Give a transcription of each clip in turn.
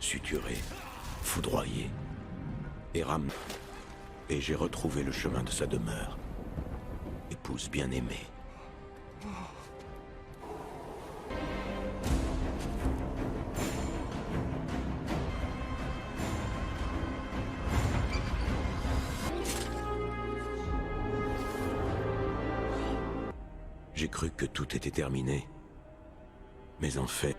suturé, foudroyé, et ramené. Et j'ai retrouvé le chemin de sa demeure. Épouse bien-aimée. J'ai cru que tout était terminé. Mais en fait...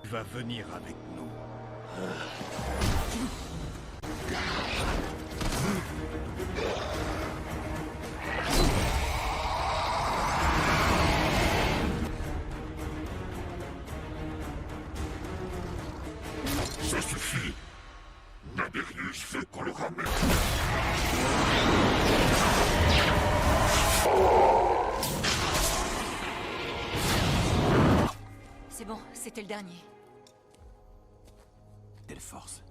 Tu vas venir avec nous. Ça suffit. Naberius veut qu'on le ramène. C'est bon, c'était le dernier. Telle force.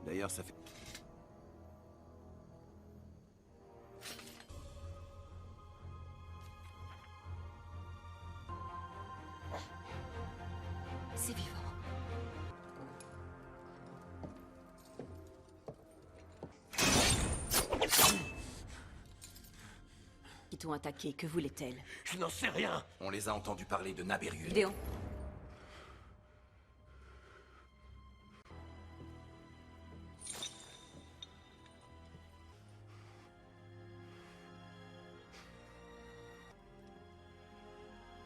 D'ailleurs, ça fait... C'est vivant. Qui t'ont attaqué, que voulait-elle? Je n'en sais rien. On les a entendus parler de Naberius. Léon.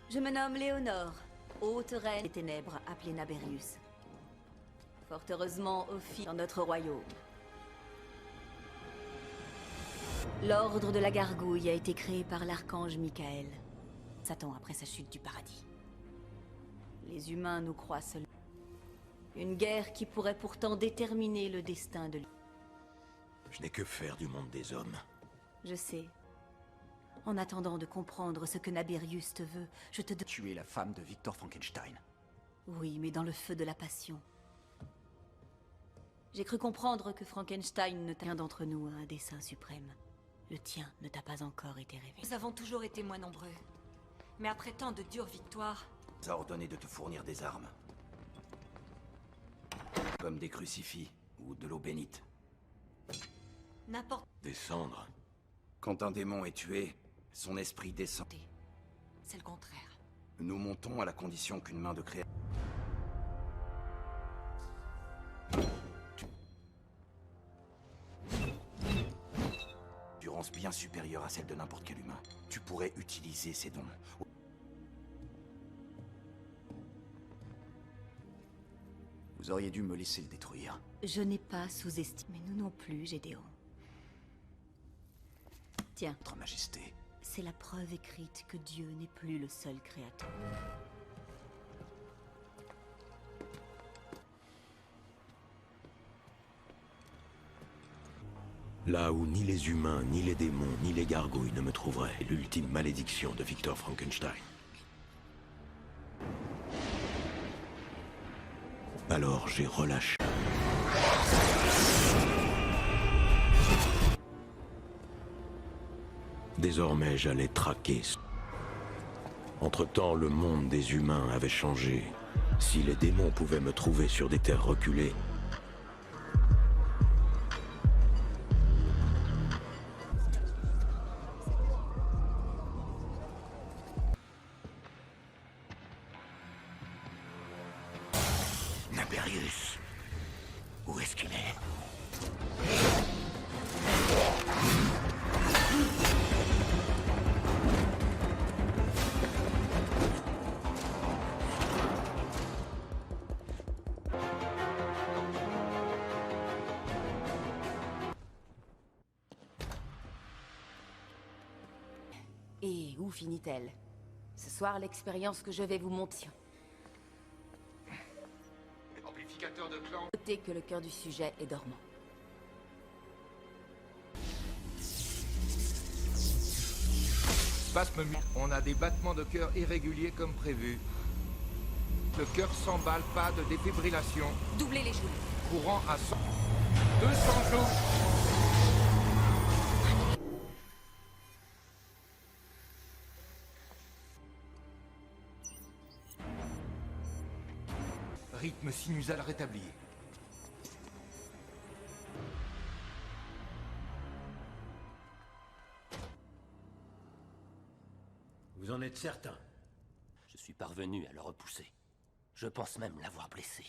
Je me nomme Léonore, haute reine des ténèbres appelée Naberius. Fort heureusement, Ophi dans notre royaume. L'ordre de la gargouille a été créé par l'archange Michael, Satan après sa chute du paradis. Les humains nous croient seulement. Une guerre qui pourrait pourtant déterminer le destin de l'humain. Je n'ai que faire du monde des hommes. Je sais. En attendant de comprendre ce que Naberius te veut, je te... Tu es la femme de Victor Frankenstein. Oui, mais dans le feu de la passion. J'ai cru comprendre que Frankenstein ne tient d'entre nous a un dessein suprême. Le tien ne t'a pas encore été révélé. Nous avons toujours été moins nombreux. Mais après tant de dures victoires... Ça a ordonné de te fournir des armes. Comme des crucifix ou de l'eau bénite. N'importe... Des cendres. Quand un démon est tué, son esprit descend. C'est le contraire. Nous montons à la condition qu'une main de créateur... Durance bien supérieure à celle de n'importe quel humain. Tu pourrais utiliser ces dons. Vous auriez dû me laisser le détruire. Je n'ai pas sous-estimé, nous non plus, Gédéon. Tiens, Votre Majesté. c'est la preuve écrite que Dieu n'est plus le seul créateur. Là où ni les humains, ni les démons, ni les gargouilles ne me trouveraient. L'ultime malédiction de Victor Frankenstein. Alors j'ai relâché. Désormais, j'allais traquer. Entre-temps, le monde des humains avait changé. Si les démons pouvaient me trouver sur des terres reculées, Naberius, où est-ce qu'il est? Et où finit-elle? Ce soir, l'expérience que je vais vous montrer. Amplificateur de clan. Notez que le cœur du sujet est dormant. Spasme. On a des battements de cœur irréguliers comme prévu. Le cœur s'emballe, pas de défibrillation. Doublez les joues. Courant à 100. 200 joues. rythme sinusal rétabli. Vous en êtes certain? Je suis parvenu à le repousser. Je pense même l'avoir blessé.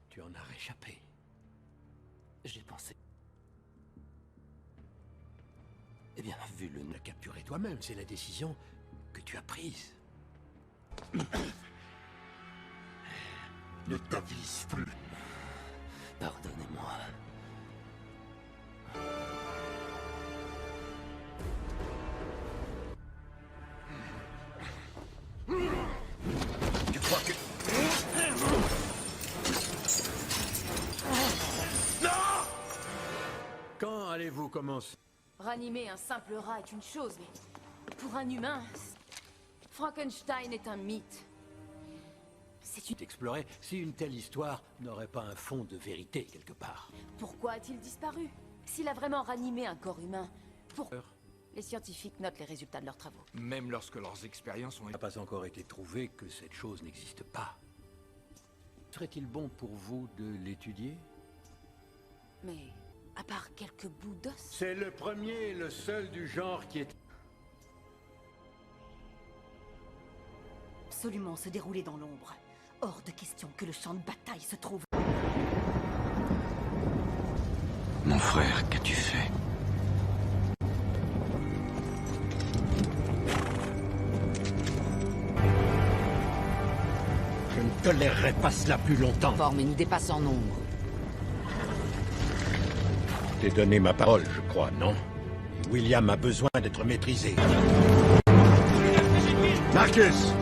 Tu en as réchappé. J'ai pensé... Eh bien, vu le... La capturer toi-même, c'est la décision que tu as prise. Ne t'avise plus. Pardonnez-moi. Tu crois que... Non! Quand allez-vous commencer? Ranimer un simple rat est une chose, mais pour un humain, Frankenstein est un mythe. C'est une... D'explorer si une telle histoire n'aurait pas un fond de vérité quelque part. Pourquoi a-t-il disparu? S'il a vraiment ranimé un corps humain, les scientifiques notent les résultats de leurs travaux. Même lorsque leurs expériences ont Il n'a pas encore été trouvé que cette chose n'existe pas. Serait-il bon pour vous de l'étudier? Mais à part quelques bouts d'os... C'est le premier et le seul du genre qui est... Absolument se dérouler dans l'ombre. Hors de question que le champ de bataille se trouve... Mon frère, qu'as-tu fait? Je ne tolérerai pas cela plus longtemps. Forme et nous dépasse en nombre. T'ai donné ma parole, je crois, non? William a besoin d'être maîtrisé. Marcus!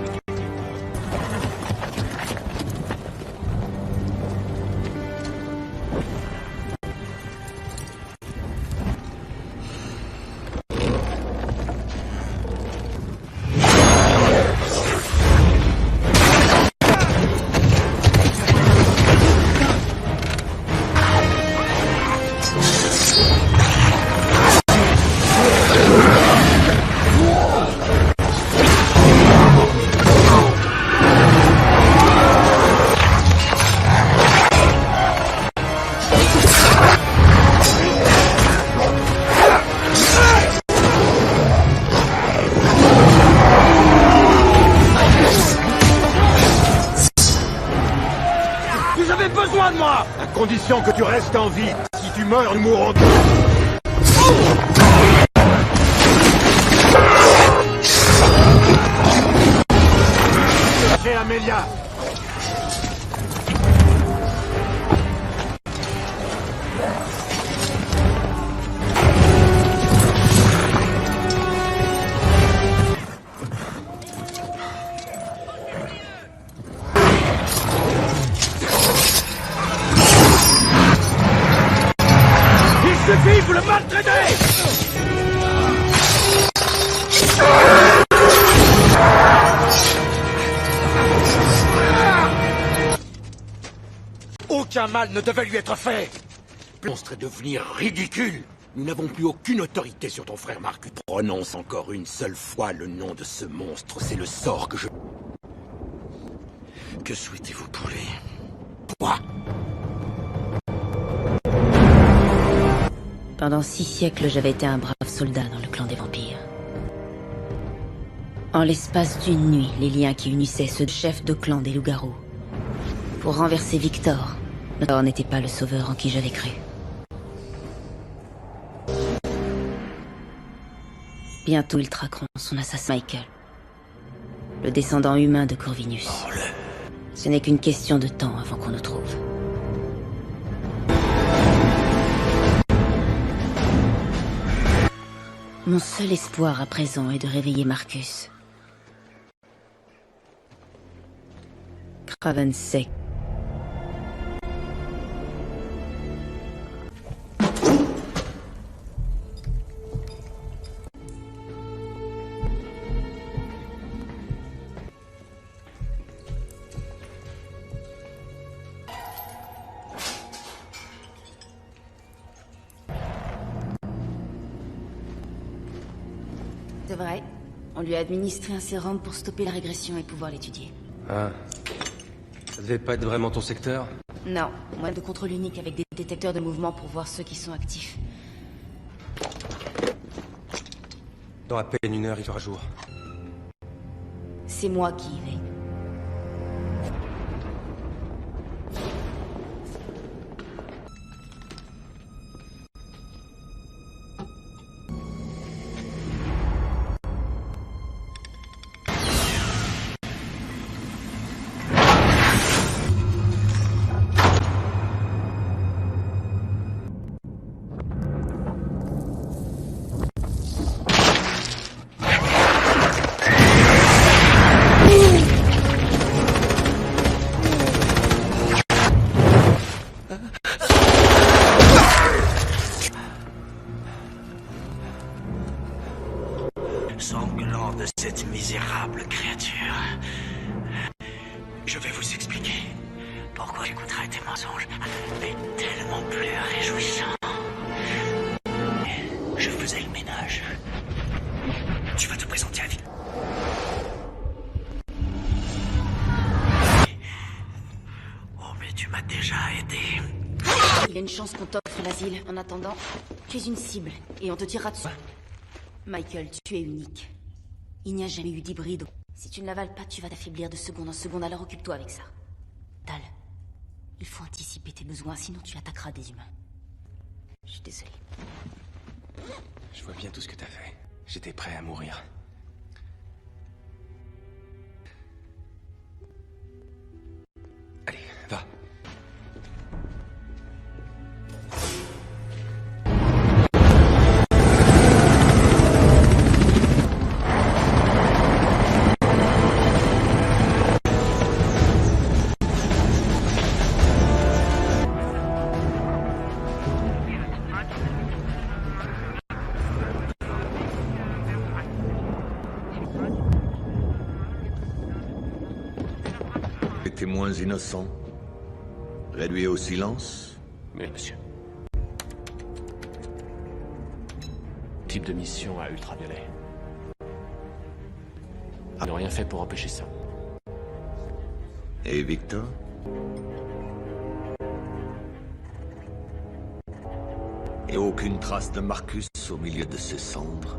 À condition que tu restes en vie. Si tu meurs, nous mourrons tous. C'est Amelia. Vous le maltraitez! Aucun mal ne devait lui être fait! Le monstre est devenu ridicule! Nous n'avons plus aucune autorité sur ton frère Marcus. Prononce encore une seule fois le nom de ce monstre, c'est le sort que je... Que souhaitez-vous pour lui? Toi? Pendant 6 siècles, j'avais été un brave soldat dans le clan des vampires. En l'espace d'une nuit, les liens qui unissaient ce chef de clan des loups-garous. Pour renverser Victor, Victor n'était pas le sauveur en qui j'avais cru. Bientôt, ils traqueront son assassin Michael, le descendant humain de Corvinus. Ce n'est qu'une question de temps avant qu'on nous trouve. Mon seul espoir à présent est de réveiller Marcus. Craven sec. C'est vrai. On lui a administré un sérum pour stopper la régression et pouvoir l'étudier. Ah. Ça devait pas être vraiment ton secteur? Non, moins de contrôle unique avec des détecteurs de mouvement pour voir ceux qui sont actifs. Dans à peine 1 heure, il fera jour. C'est moi qui y vais. Sanglant de cette misérable créature. Je vais vous expliquer pourquoi j'écouterai tes mensonges, mais tellement plus réjouissant. Je faisais le ménage. Tu vas te présenter à vie. Oh, mais tu m'as déjà aidé. Il y a une chance qu'on t'offre l'asile. En attendant, tu es une cible, et on te tirera dessus. Michael, tu es unique. Il n'y a jamais eu d'hybride. Si tu ne l'avales pas, tu vas t'affaiblir de seconde en seconde, alors occupe-toi avec ça. Tal, il faut anticiper tes besoins, sinon tu attaqueras des humains. Je suis désolé. Je vois bien tout ce que t'as fait. J'étais prêt à mourir. Allez, va. Les témoins innocents, réduits au silence? Oui, monsieur. Type de mission à ultraviolet. Ils n'ont rien fait pour empêcher ça. Et Victor? Et aucune trace de Marcus au milieu de ces cendres?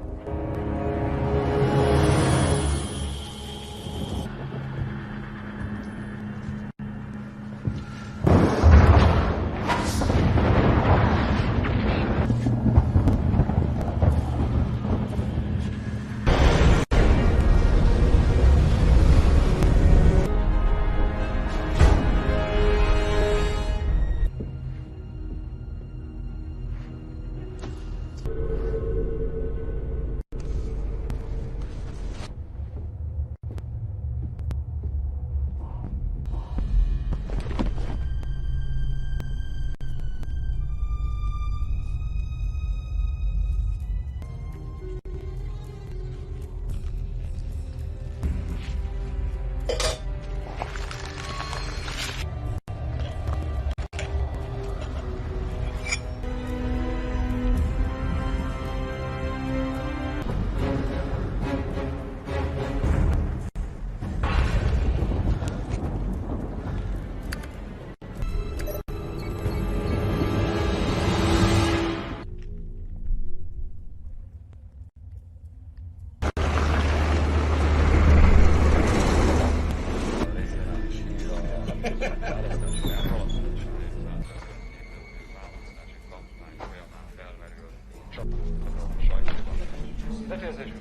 Befejezzék,